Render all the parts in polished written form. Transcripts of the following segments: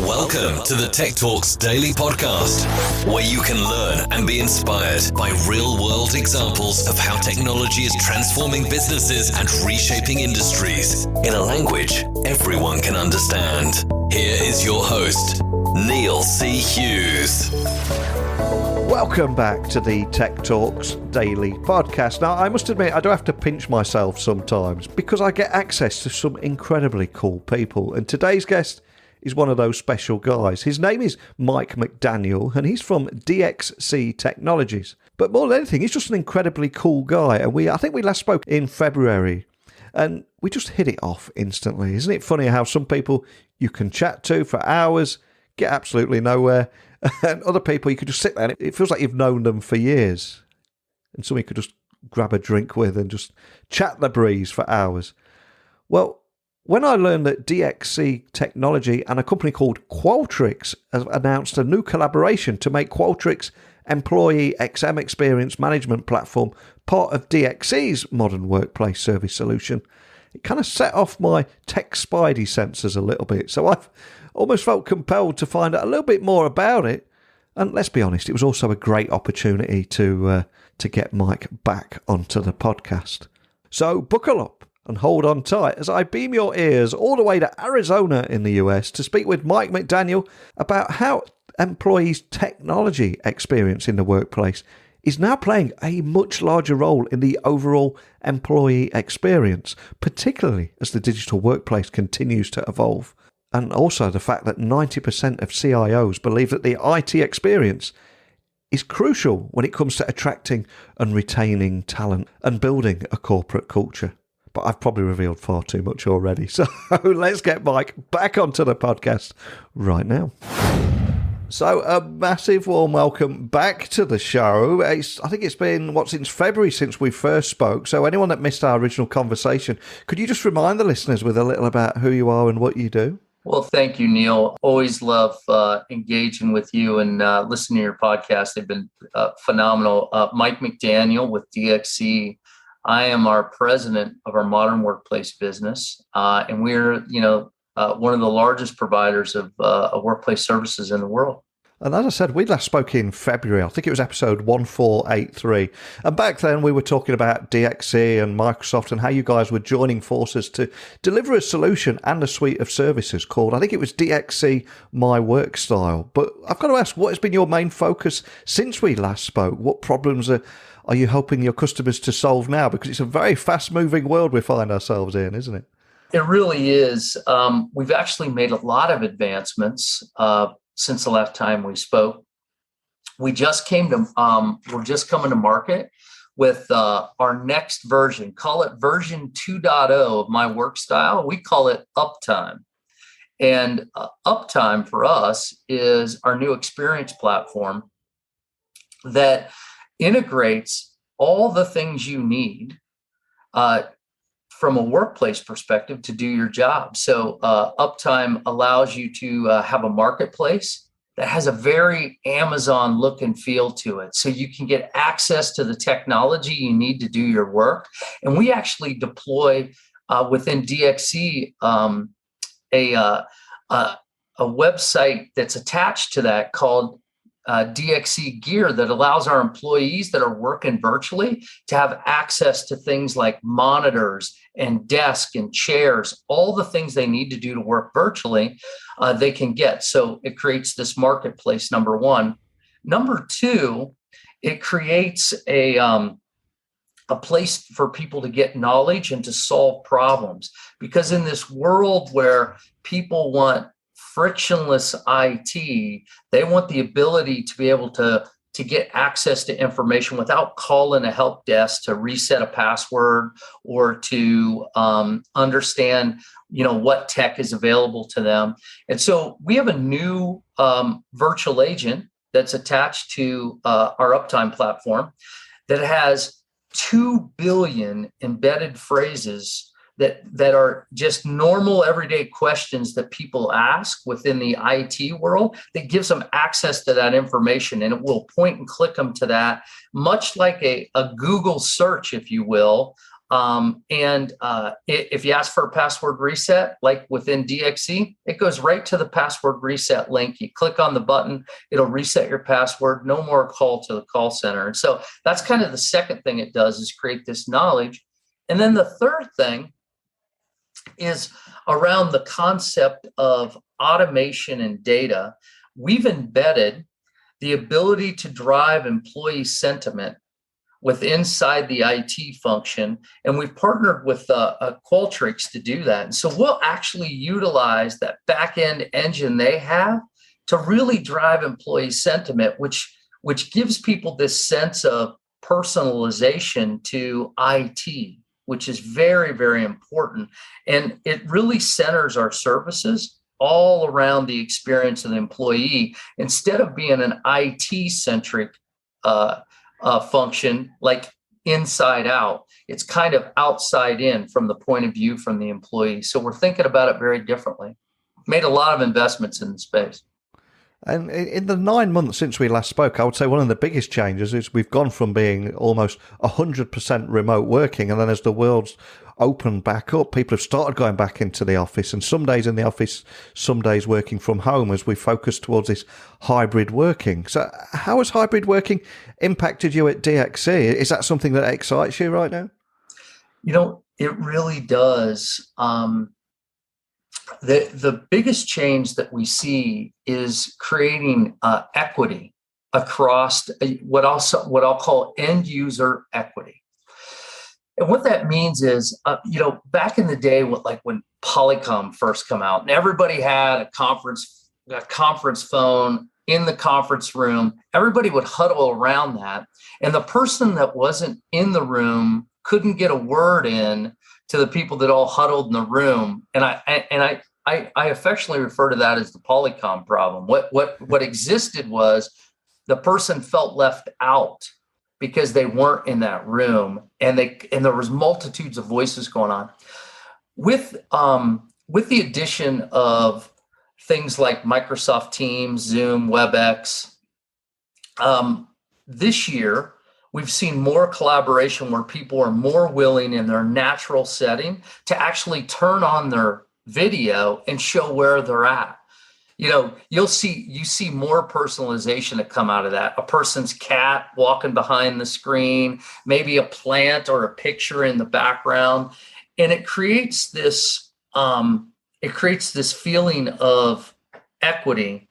Welcome to the Tech Talks Daily Podcast, where you can learn and be inspired by real-world examples of how technology is transforming businesses and reshaping industries in a language everyone can understand. Here is your host, Neil C. Hughes. Welcome back to the Tech Talks Daily Podcast. Now, I must admit, I do have to pinch myself sometimes because I get access to some incredibly cool people. And today's guest is one of those special guys. His name is Mike McDaniel, and he's from DXC Technologies. But more than anything, he's just an incredibly cool guy. And I think we last spoke in February, and we just hit it off instantly. Isn't it funny how some people you can chat to for hours, get absolutely nowhere, and other people you could just sit there and it feels like you've known them for years. And somebody could just grab a drink with and just chat the breeze for hours. Well, when I learned that DXC Technology and a company called Qualtrics have announced a new collaboration to make Qualtrics EmployeeXM experience management platform part of DXC's modern workplace service solution, it kind of set off my tech spidey senses a little bit. So I've almost felt compelled to find out a little bit more about it. And let's be honest, it was also a great opportunity to get Mike back onto the podcast. So buckle up and hold on tight as I beam your ears all the way to Arizona in the US to speak with Mike McDaniel about how employees' technology experience in the workplace is now playing a much larger role in the overall employee experience, particularly as the digital workplace continues to evolve. And also the fact that 90% of CIOs believe that the IT experience is crucial when it comes to attracting and retaining talent and building a corporate culture. But I've probably revealed far too much already. So let's get Mike back onto the podcast right now. So a massive warm welcome back to the show. I think it's been, since February since we first spoke. So anyone that missed our original conversation, could you just remind the listeners with a little about who you are and what you do? Well, thank you, Neil. Always love engaging with you and listening to your podcast. They've been phenomenal. Mike McDaniel with DXC. I am our president of our modern workplace business, and we're, one of the largest providers of workplace services in the world. And as I said, we last spoke in February. I think it was episode 1483. And back then we were talking about DXC and Microsoft and how you guys were joining forces to deliver a solution and a suite of services called, I think it was DXC My Work Style. But I've got to ask, what has been your main focus since we last spoke? What problems are you helping your customers to solve now? Because it's a very fast-moving world we find ourselves in, isn't it? It really is. We've actually made a lot of advancements since the last time we spoke. We're just coming to market with our next version. Call it version 2.0 of My Work Style. We call it Uptime. And Uptime for us is our new experience platform that integrates all the things you need from a workplace perspective to do your job. So Uptime allows you to have a marketplace that has a very Amazon look and feel to it. So you can get access to the technology you need to do your work. And we actually deploy within DXC a website that's attached to that called DXC Gear that allows our employees that are working virtually to have access to things like monitors and desk and chairs, all the things they need to do to work virtually, they can get. So it creates this marketplace, number one. Number two, it creates a place for people to get knowledge and to solve problems. Because in this world where people want frictionless IT, they want the ability to be able to get access to information without calling a help desk to reset a password or to understand, what tech is available to them. And so we have a new virtual agent that's attached to our Uptime platform that has 2 billion embedded phrases that are just normal everyday questions that people ask within the IT world that gives them access to that information, and it will point and click them to that, much like a Google search, if you will, If you ask for a password reset, like within DXC, it goes right to the password reset link. You click on the button, it'll reset your password. No more call to the call center. And so that's kind of the second thing it does, is create this knowledge. And then the third thing is around the concept of automation and data. We've embedded the ability to drive employee sentiment with inside the IT function, and we've partnered with Qualtrics to do that. And so we'll actually utilize that back-end engine they have to really drive employee sentiment, which gives people this sense of personalization to IT, which is very, very important. And it really centers our services all around the experience of the employee, instead of being an IT-centric function like inside out. It's kind of outside in from the point of view from the employee. So we're thinking about it very differently. Made a lot of investments in the space. And in the 9 months since we last spoke, I would say one of the biggest changes is we've gone from being almost 100% remote working, and then as the world's opened back up, people have started going back into the office, and some days in the office, some days working from home, as we focus towards this hybrid working. So how has hybrid working impacted you at DXC? Is that something that excites you right now? It really does. The biggest change that we see is creating equity across what I'll call end user equity. And what that means is, back in the day, when Polycom first come out, and everybody had a conference phone in the conference room, everybody would huddle around that, and the person that wasn't in the room couldn't get a word in to the people that all huddled in the room. And I affectionately refer to that as the Polycom problem. What existed was the person felt left out because they weren't in that room, and there was multitudes of voices going on. With the addition of things like Microsoft Teams, Zoom, WebEx, this year we've seen more collaboration where people are more willing in their natural setting to actually turn on their video and show where they're at. You see more personalization that come out of that. A person's cat walking behind the screen, maybe a plant or a picture in the background, and it creates this feeling of equity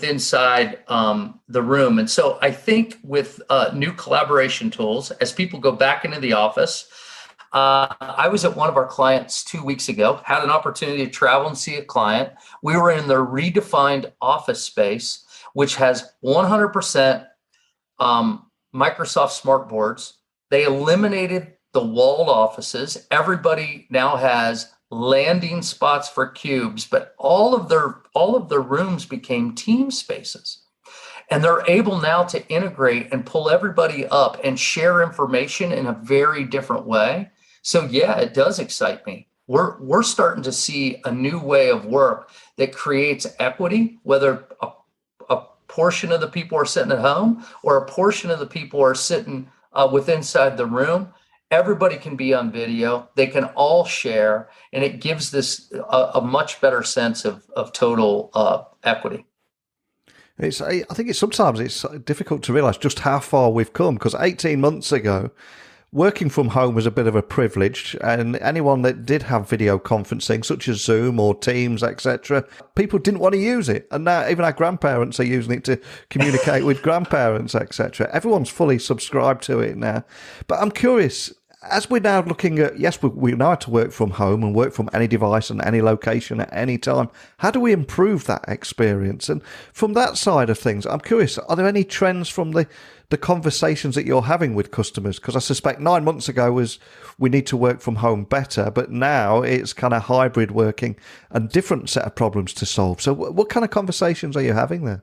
inside the room. And so I think with new collaboration tools, as people go back into the office, I was at one of our clients 2 weeks ago, had an opportunity to travel and see a client. We were in their redefined office space, which has 100% Microsoft smart boards. They eliminated the walled offices. Everybody now has landing spots for cubes, but all of their rooms became team spaces. And they're able now to integrate and pull everybody up and share information in a very different way. So yeah, it does excite me. We're starting to see a new way of work that creates equity, whether a portion of the people are sitting at home or a portion of the people are sitting inside the room. Everybody can be on video. They can all share, and it gives this a much better sense of total equity. I think sometimes it's difficult to realize just how far we've come, because 18 months ago, working from home was a bit of a privilege, and anyone that did have video conferencing, such as Zoom or Teams, etc., people didn't want to use it. And now even our grandparents are using it to communicate with grandparents, etc. Everyone's fully subscribed to it now. But I'm curious, as we're now looking at, yes, we know how to work from home and work from any device and any location at any time. How do we improve that experience? And from that side of things, I'm curious, are there any trends from the conversations that you're having with customers? Because I suspect 9 months ago was we need to work from home better, but now it's kind of hybrid working and different set of problems to solve. So what kind of conversations are you having there?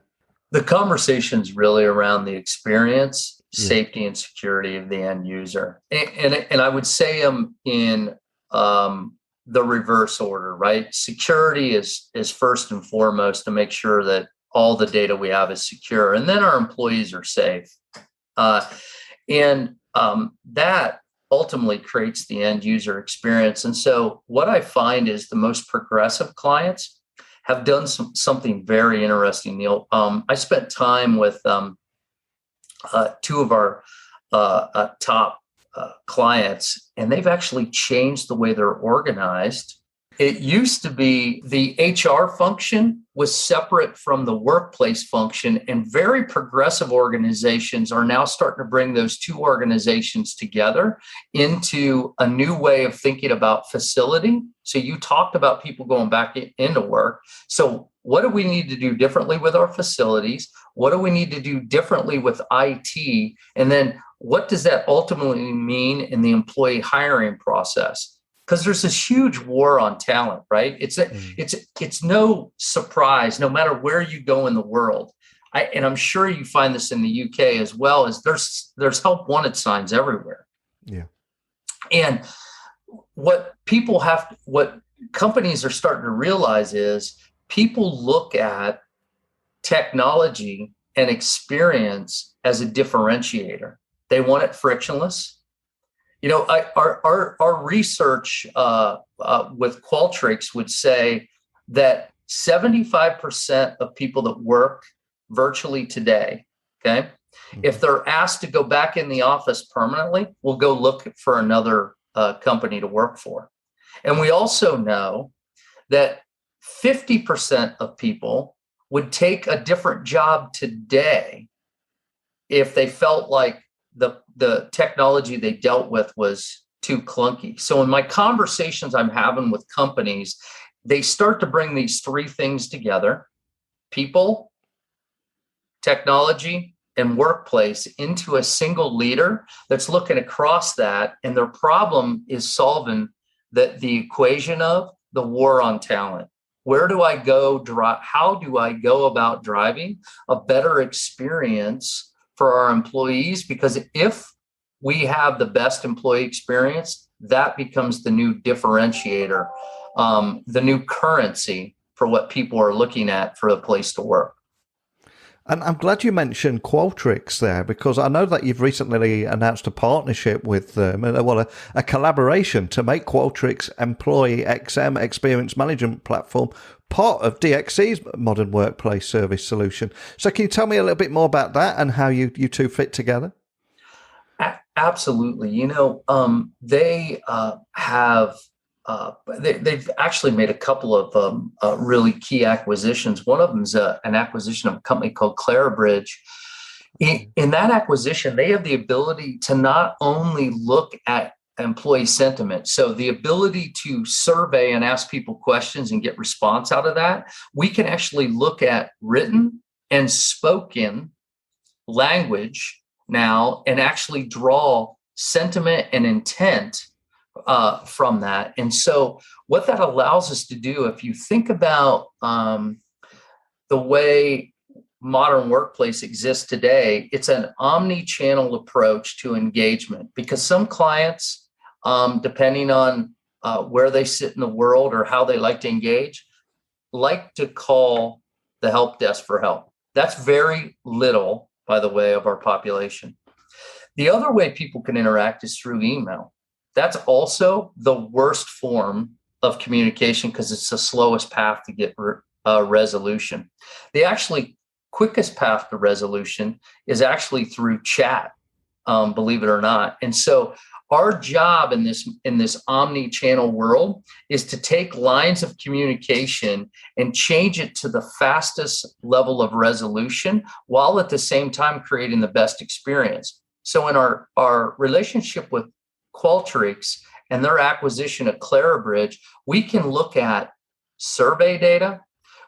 The conversation's really around the experience, safety, and security of the end user. And I would say them in the reverse order, right? Security is first and foremost to make sure that all the data we have is secure, and then our employees are safe. That ultimately creates the end user experience. And so what I find is the most progressive clients have done something very interesting, Neil. I spent time with two of our top clients, and they've actually changed the way they're organized. It used to be the HR function was separate from the workplace function, and very progressive organizations are now starting to bring those two organizations together into a new way of thinking about facility. So you talked about people going back into work. So what do we need to do differently with our facilities? What do we need to do differently with IT? And then what does that ultimately mean in the employee hiring process? Because there's this huge war on talent, right? It's no surprise, no matter where you go in the world. And I'm sure you find this in the UK as well, as there's help wanted signs everywhere. Yeah. And what companies are starting to realize is people look at technology and experience as a differentiator. They want it frictionless. You know, our research with Qualtrics would say that 75% of people that work virtually today, okay, if they're asked to go back in the office permanently, will go look for another company to work for. And we also know that 50% of people would take a different job today if they felt like the technology they dealt with was too clunky. So in my conversations I'm having with companies, they start to bring these three things together: people, technology, and workplace into a single leader that's looking across that. And their problem is solving the equation of the war on talent. Where do I go? How do I go about driving a better experience for our employees? Because if we have the best employee experience, that becomes the new differentiator, the new currency for what people are looking at for a place to work. And I'm glad you mentioned Qualtrics there, because I know that you've recently announced a partnership with them, a collaboration to make Qualtrics EmployeeXM experience management platform part of DXC's modern workplace service solution. So can you tell me a little bit more about that and how you two fit together? Absolutely. You know, they've actually made a couple of really key acquisitions. One of them is an acquisition of a company called Clarabridge. In that acquisition, they have the ability to not only look at employee sentiment, so the ability to survey and ask people questions and get response out of that. We can actually look at written and spoken language now and actually draw sentiment and intent from that. And so what that allows us to do, if you think about the way modern workplace exists today, it's an omni-channel approach to engagement, because some clients, depending on where they sit in the world or how they like to engage, like to call the help desk for help. That's very little, by the way, of our population. The other way people can interact is through email. That's also the worst form of communication because it's the slowest path to get resolution. The actually quickest path to resolution is actually through chat, believe it or not. And so our job in this omni-channel world is to take lines of communication and change it to the fastest level of resolution, while at the same time creating the best experience. So in our relationship with Qualtrics and their acquisition of Clarabridge, we can look at survey data,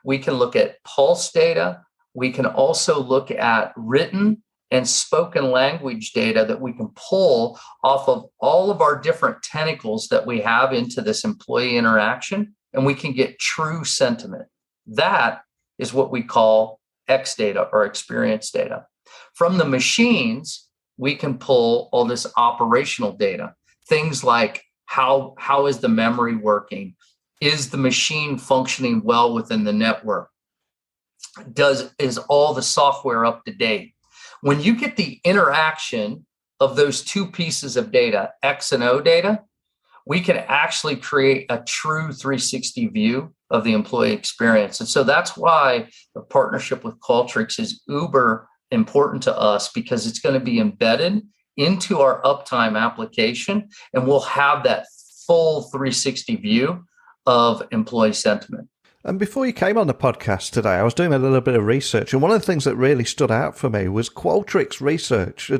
we can look at pulse data, we can also look at written and spoken language data that we can pull off of all of our different tentacles that we have into this employee interaction, and we can get true sentiment. That is what we call X data or experience data. From the machines, we can pull all this operational data, things like how is the memory working? Is the machine functioning well within the network? Is all the software up to date? When you get the interaction of those two pieces of data, X and O data, we can actually create a true 360 view of the employee experience. And so that's why the partnership with Qualtrics is uber important to us, because it's going to be embedded into our uptime application, and we'll have that full 360 view of employee sentiment. And before you came on the podcast today, I was doing a little bit of research, and one of the things that really stood out for me was Qualtrics research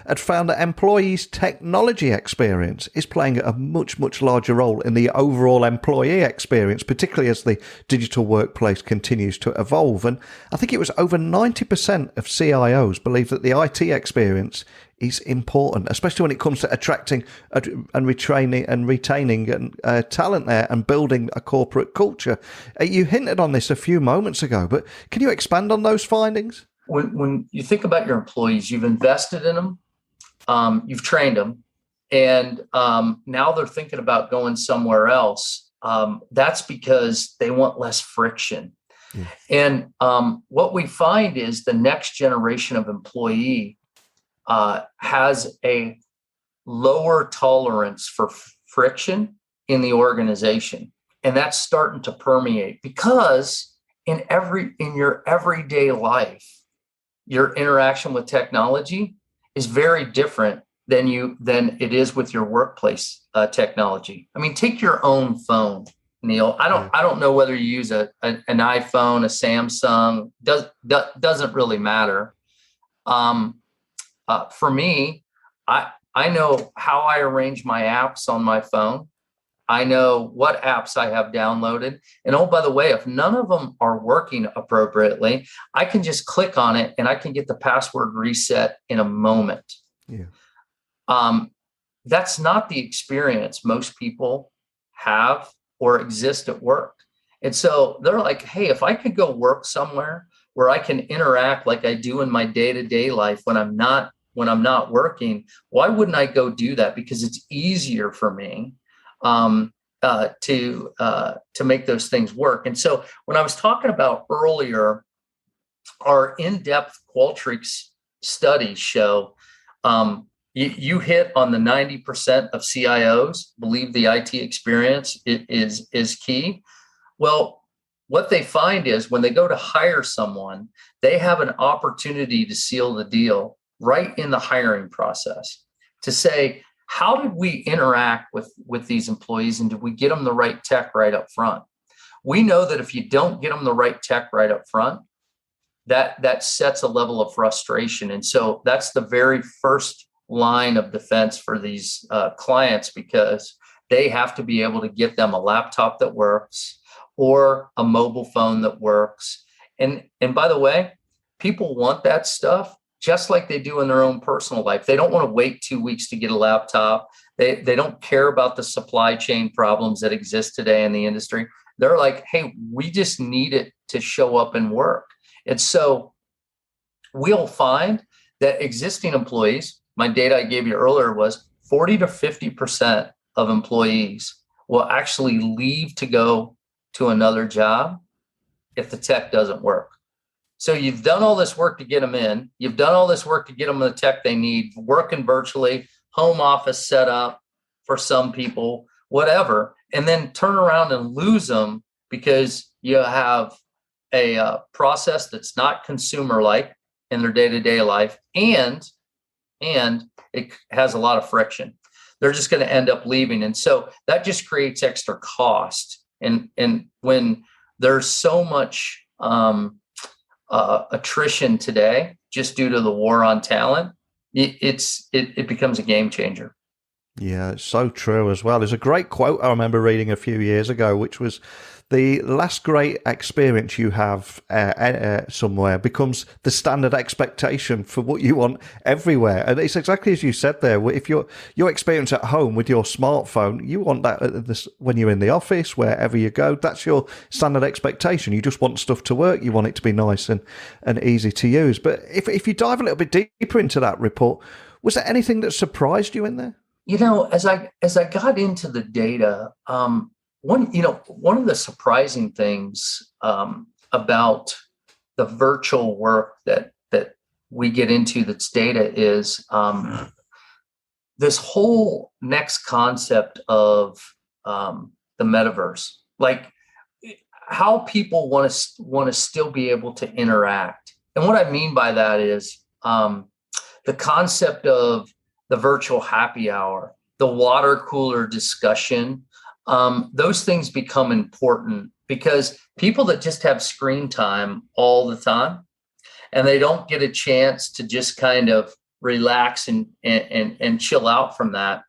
had found that employees' technology experience is playing a much, much larger role in the overall employee experience, particularly as the digital workplace continues to evolve. And I think it was over 90% of CIOs believe that the IT experience is important, especially when it comes to attracting and retraining and retaining talent there and building a corporate culture. You hinted on this a few moments ago, but can you expand on those findings? When you think about your employees, you've invested in them, you've trained them, and now they're thinking about going somewhere else. That's because they want less friction. And what we find is the next generation of employee has a lower tolerance for friction in the organization. And that's starting to permeate, because in your everyday life, your interaction with technology is very different than it is with your workplace technology. I mean, take your own phone, Neil. I don't know whether you use an iPhone, a Samsung, doesn't really matter. For me, I know how I arrange my apps on my phone. I know what apps I have downloaded. And oh, by the way, if none of them are working appropriately, I can just click on it and I can get the password reset in a moment. Yeah. That's not the experience most people have or exist at work. And so they're like, hey, if I could go work somewhere where I can interact like I do in my day-to-day life when I'm not working, why wouldn't I go do that? Because it's easier for me to make those things work. And so when I was talking about earlier, our in-depth Qualtrics studies show you hit on the 90% of CIOs believe the IT experience is key. Well, what they find is when they go to hire someone, they have an opportunity to seal the deal right in the hiring process to say, how did we interact with these employees, and did we get them the right tech right up front? We know that if you don't get them the right tech right up front, that sets a level of frustration. And so that's the very first line of defense for these clients, because they have to be able to get them a laptop that works or a mobile phone that works. And by the way, people want that stuff just like they do in their own personal life. They don't want to wait 2 weeks to get a laptop. They don't care about the supply chain problems that exist today in the industry. They're like, hey, we just need it to show up and work. And so we'll find that existing employees, my data I gave you earlier was 40 to 50% of employees will actually leave to go to another job if the tech doesn't work. So you've done all this work to get them in. You've done all this work to get them the tech they need, working virtually, home office set up for some people, whatever, and then turn around and lose them because you have a process that's not consumer-like in their day-to-day life, and it has a lot of friction. They're just going to end up leaving. And so that just creates extra cost. And when there's so much attrition today, just due to the war on talent, it becomes a game changer. Yeah, it's so true as well. There's a great quote I remember reading a few years ago, which was, the last great experience you have somewhere becomes the standard expectation for what you want everywhere. And it's exactly as you said there. If your experience at home with your smartphone, you want that when you're in the office, wherever you go, that's your standard expectation. You just want stuff to work. You want it to be nice and easy to use. But if you dive a little bit deeper into that report, was there anything that surprised you in there? You know, as I got into the data, one of the surprising things about the virtual work that we get into that's data is this whole next concept of the metaverse, like how people want to still be able to interact. And what I mean by that is the concept of the virtual happy hour, the water cooler discussion. Those things become important because people that just have screen time all the time and they don't get a chance to just kind of relax and chill out from that,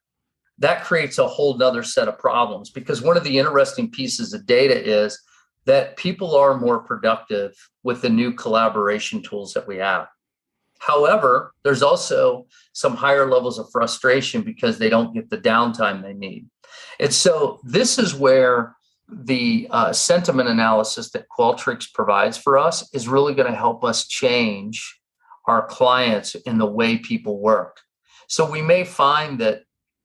that creates a whole nother set of problems. Because one of the interesting pieces of data is that people are more productive with the new collaboration tools that we have. However, there's also some higher levels of frustration because they don't get the downtime they need. And so this is where the sentiment analysis that Qualtrics provides for us is really going to help us change our clients in the way people work. So we may find that,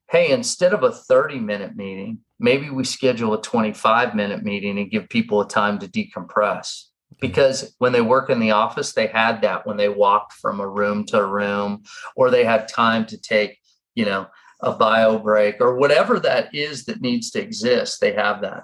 hey, instead of a 30-minute meeting, maybe we schedule a 25-minute meeting and give people a time to decompress. Because when they work in the office, they had that when they walked from a room to a room, or they had time to take, a bio break or whatever that is that needs to exist. They have that.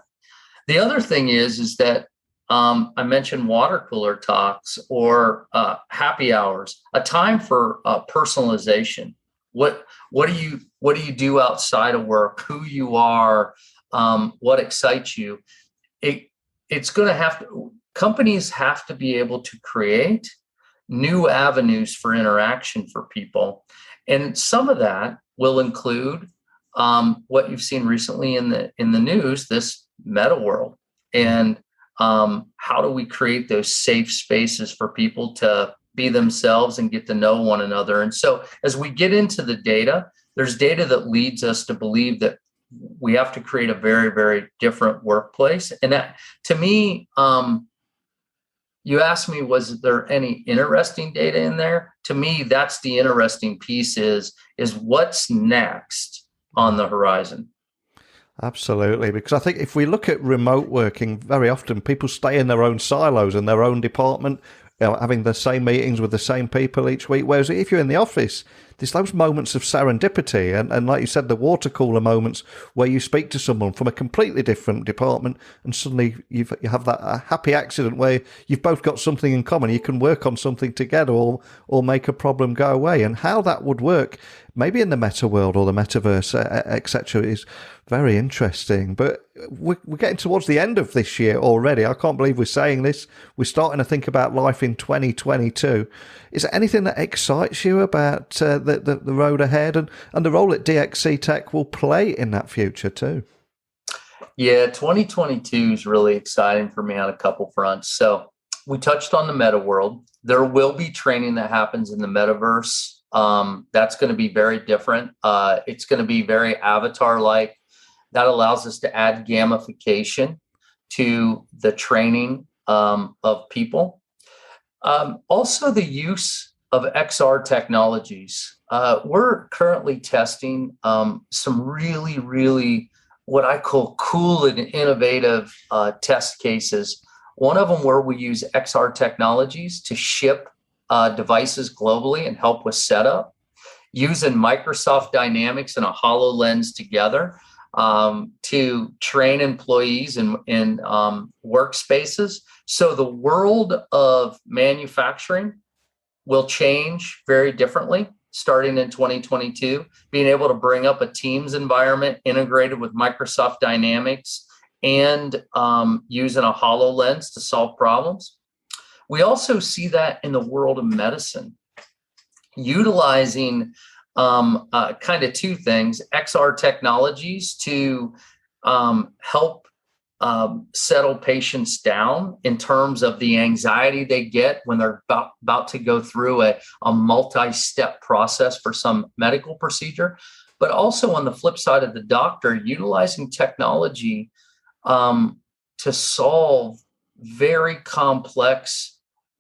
The other thing is that I mentioned water cooler talks or happy hours, a time for personalization. What do you do outside of work? Who you are, what excites you? It's going to have to. Companies have to be able to create new avenues for interaction for people. And some of that will include what you've seen recently in the news, this meta world. And how do we create those safe spaces for people to be themselves and get to know one another? And so as we get into the data, there's data that leads us to believe that we have to create a very, very different workplace. And that, to me, you asked me, was there any interesting data in there? To me, that's the interesting piece is what's next on the horizon. Absolutely, because I think if we look at remote working, very often people stay in their own silos in their own department, having the same meetings with the same people each week. Whereas if you're in the office, there's those moments of serendipity. And like you said, the water cooler moments where you speak to someone from a completely different department and suddenly you have that happy accident where you've both got something in common. You can work on something together or make a problem go away. And how that would work, maybe in the meta world or the metaverse, etc., is very interesting. But we're getting towards the end of this year already. I can't believe we're saying this. We're starting to think about life in 2022. Is there anything that excites you about the road ahead and the role that DXC Tech will play in that future too? Yeah, 2022 is really exciting for me on a couple fronts. So we touched on the meta world. There will be training that happens in the metaverse. That's going to be very different. It's going to be very avatar-like. That allows us to add gamification to the training of people. Also, the use of XR technologies. We're currently testing some really, really what I call cool and innovative test cases. One of them where we use XR technologies to ship devices globally and help with setup, using Microsoft Dynamics and a HoloLens together to train employees in workspaces. So the world of manufacturing will change very differently starting in 2022, being able to bring up a Teams environment integrated with Microsoft Dynamics and using a HoloLens to solve problems. We also see that in the world of medicine, utilizing kind of two things: XR technologies to help settle patients down in terms of the anxiety they get when they're about to go through a multi-step process for some medical procedure, but also on the flip side of the doctor, utilizing technology to solve very complex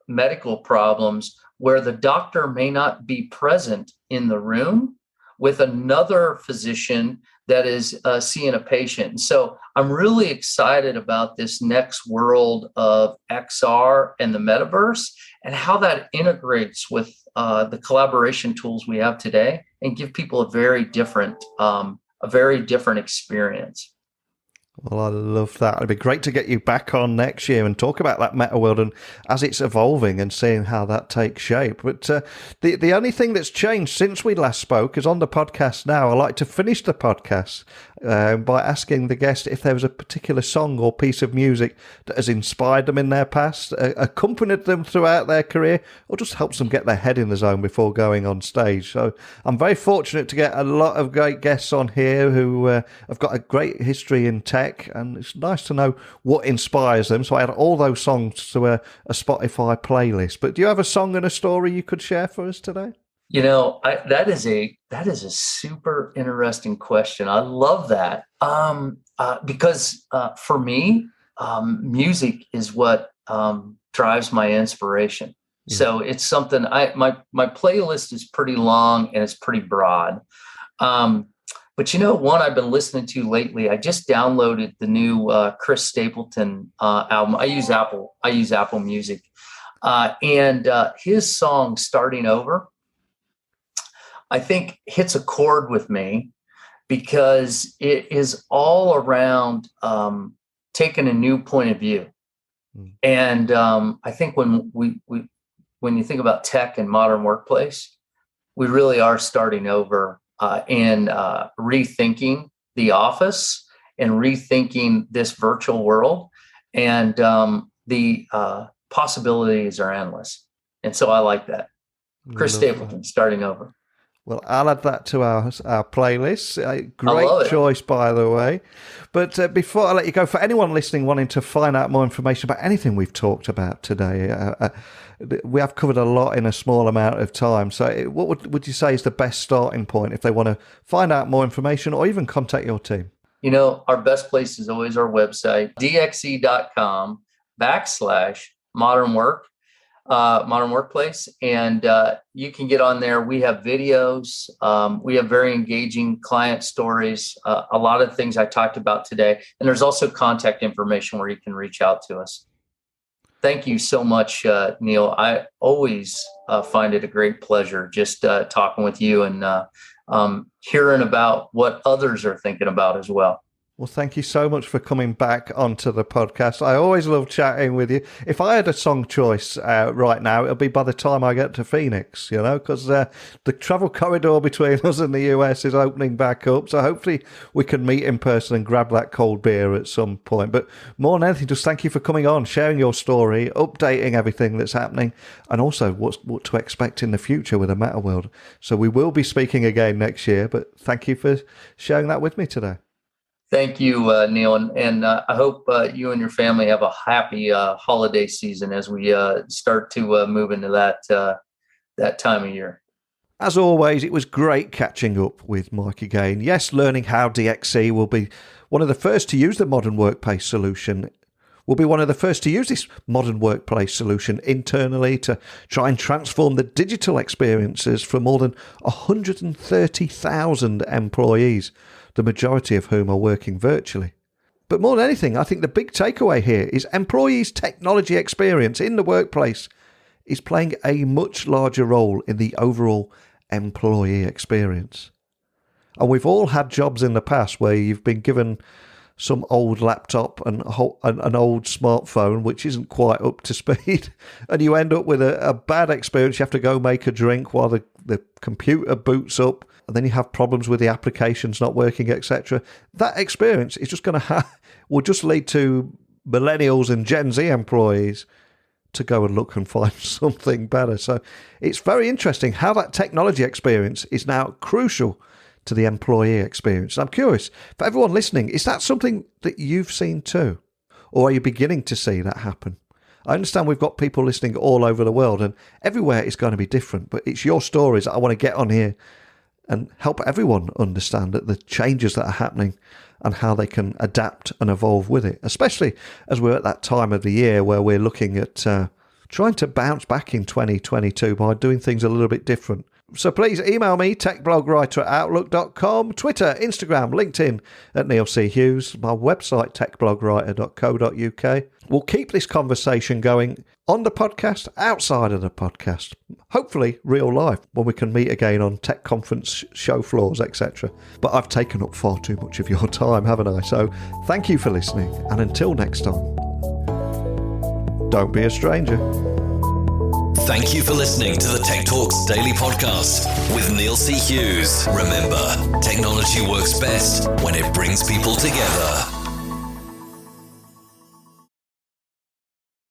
medical problems where the doctor may not be present in the room, with another physician that is seeing a patient. And so I'm really excited about this next world of XR and the metaverse and how that integrates with the collaboration tools we have today and give people a very different experience. Well, I love that. It'd be great to get you back on next year and talk about that meta world and as it's evolving and seeing how that takes shape. But the only thing that's changed since we last spoke is on the podcast now. I like to finish the podcast by asking the guest if there was a particular song or piece of music that has inspired them in their past, accompanied them throughout their career, or just helps them get their head in the zone before going on stage. So I'm very fortunate to get a lot of great guests on here who have got a great history in tech. And it's nice to know what inspires them. So I had all those songs to a Spotify playlist. But do you have a song and a story you could share for us today? That is a super interesting question. I love that because for me, music is what drives my inspiration. Yeah. So it's something my playlist is pretty long and it's pretty broad. But one I've been listening to lately, I just downloaded the new Chris Stapleton album. I use Apple Music. And his song, Starting Over, I think hits a chord with me because it is all around taking a new point of view. Mm. And I think when you think about tech and modern workplace, we really are starting over in rethinking the office and rethinking this virtual world. And the possibilities are endless. And so I like that. Chris Stapleton, Starting Over. Well, I'll add that to our playlist. Great choice, by the way. But before I let you go, for anyone listening wanting to find out more information about anything we've talked about today, we have covered a lot in a small amount of time. So what would you say is the best starting point if they want to find out more information or even contact your team? Our best place is always our website, dxe.com/modern workplace. And you can get on there. We have videos. We have very engaging client stories, a lot of things I talked about today. And there's also contact information where you can reach out to us. Thank you so much, Neil. I always find it a great pleasure just talking with you and hearing about what others are thinking about as well. Well, thank you so much for coming back onto the podcast. I always love chatting with you. If I had a song choice right now, it'll be by the time I get to Phoenix, because the travel corridor between us and the US is opening back up. So hopefully we can meet in person and grab that cold beer at some point. But more than anything, just thank you for coming on, sharing your story, updating everything that's happening, and also what to expect in the future with the Meta World. So we will be speaking again next year, but thank you for sharing that with me today. Thank you, Neil. And I hope you and your family have a happy holiday season as we start to move into that time of year. As always, it was great catching up with Mike again. Yes, learning how DXC will be one of the first to use the modern workplace solution. We'll be one of the first to use this modern workplace solution internally to try and transform the digital experiences for more than 130,000 employees, the majority of whom are working virtually. But more than anything, I think the big takeaway here is employees' technology experience in the workplace is playing a much larger role in the overall employee experience. And we've all had jobs in the past where you've been given some old laptop and an old smartphone which isn't quite up to speed, and you end up with a bad experience. You have to go make a drink while the computer boots up, and then you have problems with the applications not working, etc. That experience is just will just lead to millennials and Gen Z employees to go and look and find something better. So it's very interesting how that technology experience is now crucial to the employee experience. I'm curious, for everyone listening, is that something that you've seen too? Or are you beginning to see that happen? I understand we've got people listening all over the world and everywhere is going to be different, but it's your stories that I want to get on here and help everyone understand that the changes that are happening and how they can adapt and evolve with it, especially as we're at that time of the year where we're looking at trying to bounce back in 2022 by doing things a little bit different. So please email me, techblogwriter@outlook.com, Twitter, Instagram, LinkedIn at Neil C. Hughes, my website, techblogwriter.co.uk. We'll keep this conversation going on the podcast, outside of the podcast, hopefully real life, when we can meet again on tech conference show floors, etc. But I've taken up far too much of your time, haven't I? So thank you for listening, and until next time, don't be a stranger. Thank you for listening to the Tech Talks Daily Podcast with Neil C. Hughes. Remember, technology works best when it brings people together.